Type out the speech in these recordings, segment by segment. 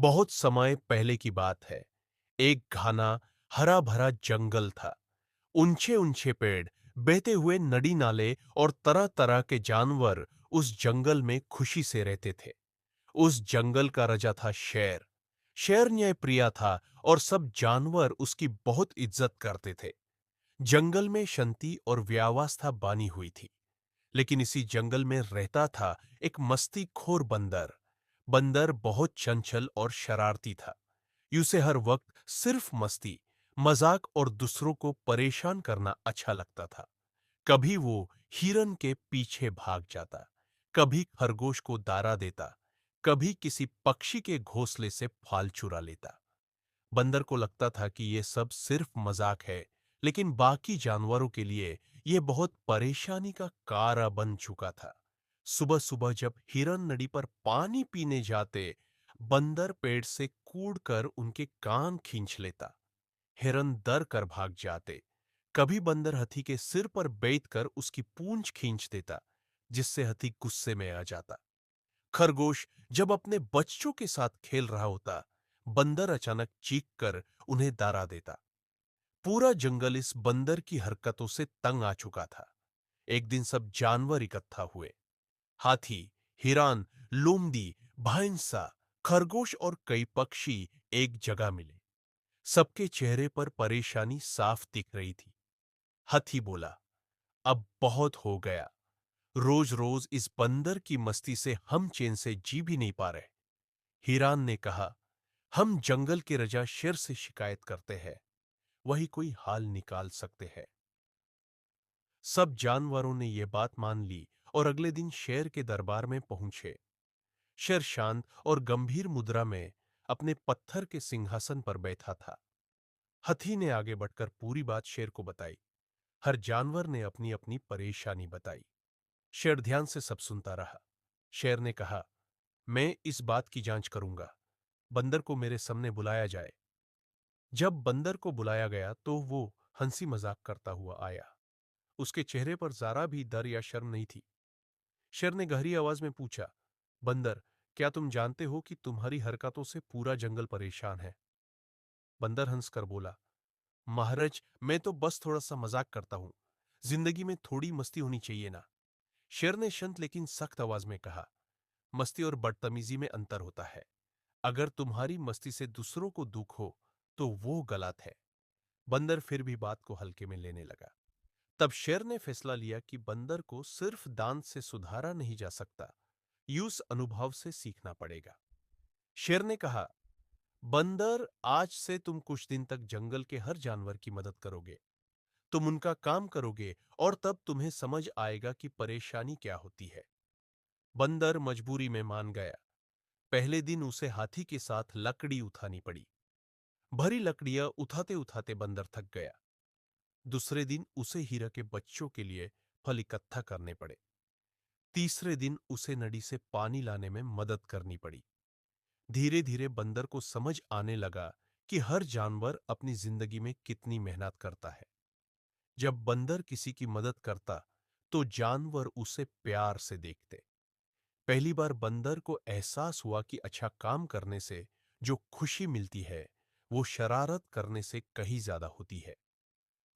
बहुत समय पहले की बात है। एक घना हरा भरा जंगल था। ऊंचे ऊंचे पेड़, बहते हुए नदी नाले और तरह तरह के जानवर उस जंगल में खुशी से रहते थे। उस जंगल का राजा था शेर। शेर न्यायप्रिय था और सब जानवर उसकी बहुत इज्जत करते थे। जंगल में शांति और व्यवस्था बनी हुई थी। लेकिन इसी जंगल में रहता था एक मस्तीखोर बंदर। बंदर बहुत चंचल और शरारती था। उसे हर वक्त सिर्फ मस्ती, मजाक और दूसरों को परेशान करना अच्छा लगता था। कभी वो हिरन के पीछे भाग जाता, कभी खरगोश को दारा देता, कभी किसी पक्षी के घोंसले से फल चुरा लेता। बंदर को लगता था कि ये सब सिर्फ मजाक है, लेकिन बाकी जानवरों के लिए ये बहुत परेशानी का कारण बन चुका था। सुबह सुबह जब हिरन नदी पर पानी पीने जाते, बंदर पेड़ से कूदकर उनके कान खींच लेता। हिरन डर कर भाग जाते। कभी बंदर हाथी के सिर पर बैठकर उसकी पूंछ खींच देता, जिससे हाथी गुस्से में आ जाता। खरगोश जब अपने बच्चों के साथ खेल रहा होता, बंदर अचानक चीख कर उन्हें डरा देता। पूरा जंगल इस बंदर की हरकतों से तंग आ चुका था। एक दिन सब जानवर इकट्ठा हुए। हाथी, हिरन, लोमड़ी, भैंसा, खरगोश और कई पक्षी एक जगह मिले। सबके चेहरे पर परेशानी साफ दिख रही थी। हाथी बोला, अब बहुत हो गया। रोज रोज इस बंदर की मस्ती से हम चैन से जी भी नहीं पा रहे। हिरान ने कहा, हम जंगल के राजा शेर से शिकायत करते हैं। वही कोई हाल निकाल सकते हैं। सब जानवरों ने यह बात मान ली और अगले दिन शेर के दरबार में पहुंचे। शेर शांत और गंभीर मुद्रा में अपने पत्थर के सिंहासन पर बैठा था। हाथी ने आगे बढ़कर पूरी बात शेर को बताई। हर जानवर ने अपनी अपनी परेशानी बताई। शेर ध्यान से सब सुनता रहा। शेर ने कहा, मैं इस बात की जांच करूंगा। बंदर को मेरे सामने बुलाया जाए। जब बंदर को बुलाया गया तो वो हंसी मजाक करता हुआ आया। उसके चेहरे पर जरा भी डर या शर्म नहीं थी। शेर ने गहरी आवाज में पूछा, बंदर, क्या तुम जानते हो कि तुम्हारी हरकतों से पूरा जंगल परेशान है? बंदर हंसकर बोला, महाराज, मैं तो बस थोड़ा सा मजाक करता हूं। जिंदगी में थोड़ी मस्ती होनी चाहिए ना। शेर ने शांत लेकिन सख्त आवाज में कहा, मस्ती और बदतमीजी में अंतर होता है। अगर तुम्हारी मस्ती से दूसरों को दुख हो तो वो गलत है। बंदर फिर भी बात को हल्के में लेने लगा। तब शेर ने फैसला लिया कि बंदर को सिर्फ दांत से सुधारा नहीं जा सकता, यूं अनुभव से सीखना पड़ेगा। शेर ने कहा, बंदर, आज से तुम कुछ दिन तक जंगल के हर जानवर की मदद करोगे। तुम उनका काम करोगे और तब तुम्हें समझ आएगा कि परेशानी क्या होती है। बंदर मजबूरी में मान गया। पहले दिन उसे हाथी के साथ लकड़ी उठानी पड़ी। भरी लकड़ियां उठाते उठाते बंदर थक गया। दूसरे दिन उसे हीरा के बच्चों के लिए फल इकट्ठा करने पड़े। तीसरे दिन उसे नदी से पानी लाने में मदद करनी पड़ी। धीरे धीरे बंदर को समझ आने लगा कि हर जानवर अपनी जिंदगी में कितनी मेहनत करता है। जब बंदर किसी की मदद करता तो जानवर उसे प्यार से देखते। पहली बार बंदर को एहसास हुआ कि अच्छा काम करने से जो खुशी मिलती है वो शरारत करने से कहीं ज्यादा होती है।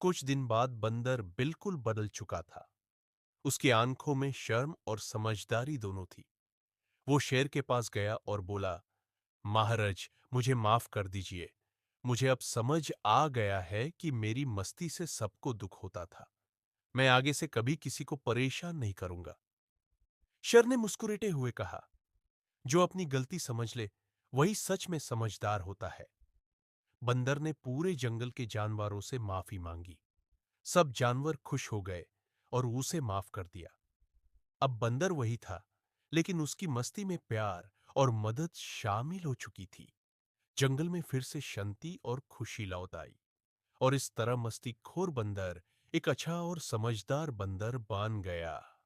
कुछ दिन बाद बंदर बिल्कुल बदल चुका था। उसकी आंखों में शर्म और समझदारी दोनों थी। वो शेर के पास गया और बोला, महाराज, मुझे माफ कर दीजिए। मुझे अब समझ आ गया है कि मेरी मस्ती से सबको दुख होता था। मैं आगे से कभी किसी को परेशान नहीं करूंगा। शेर ने मुस्कुराते हुए कहा, जो अपनी गलती समझ ले वही सच में समझदार होता है। बंदर ने पूरे जंगल के जानवरों से माफी मांगी। सब जानवर खुश हो गए और उसे माफ कर दिया। अब बंदर वही था, लेकिन उसकी मस्ती में प्यार और मदद शामिल हो चुकी थी। जंगल में फिर से शांति और खुशी लौट आई और इस तरह मस्तीखोर बंदर एक अच्छा और समझदार बंदर बन गया।